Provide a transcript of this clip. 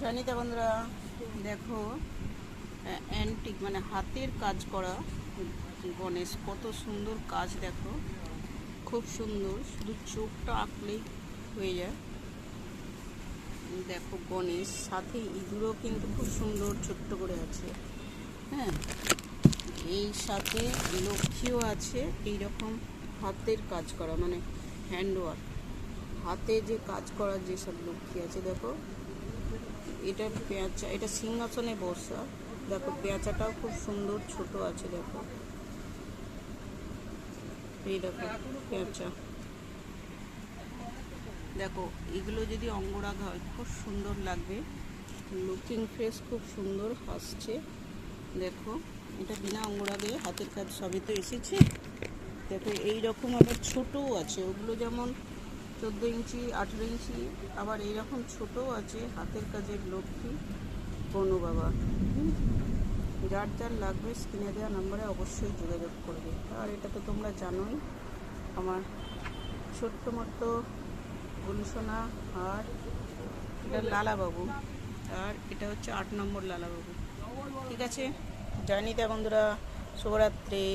জানি তো বন্ধুরা, দেখো অ্যান্টিক মানে হাতের কাজ করা গণেশ, কত সুন্দর কাজ। দেখো খুব সুন্দর, শুধু চোখটা আঁকলেই হয়ে যায়। দেখো গণেশ, সাথে ইঁদুরও কিন্তু খুব সুন্দর ছোট্ট করে আছে। হ্যাঁ, এই সাথে লক্ষ্মীও আছে। এইরকম হাতের কাজ করা মানে হ্যান্ডওয়ার্ক, হাতে যে কাজ করার যেসব লক্ষ্মী আছে। দেখো এটা পেঁচা, এটা সিংহাসনে বসা। দেখো পেঁচাটাও খুব সুন্দর ছোট আছে। দেখো এই দেখো পেঁচা। দেখো এগুলো যদি অঙ্গরাগ হয় খুব সুন্দর লাগবে। লুকিং ফেস খুব সুন্দর, হাসছে। দেখো এটা বিনা অঙ্গরাগে হাতের কাজ সবই তো এসেছে। দেখো এই রকম আবার ছোটও আছে, ওগুলো যেমন 14 ইঞ্চি 18 ইঞ্চি, আবার এইরকম ছোটও আছে হাতের কাজের লক্ষ্মী বনু বাবা। যার যার লাগবে স্ক্রিনে দেওয়া নাম্বারে অবশ্যই যোগাযোগ করবে। আর এটা তো তোমরা জানোই, আমার ছোট্ট মতো গুলশোনা। আর এটা লালাবাবু, আর এটা হচ্ছে 8 নম্বর লালাবাবু। ঠিক আছে, জানি তা বন্ধুরা, শুভরাত্রি।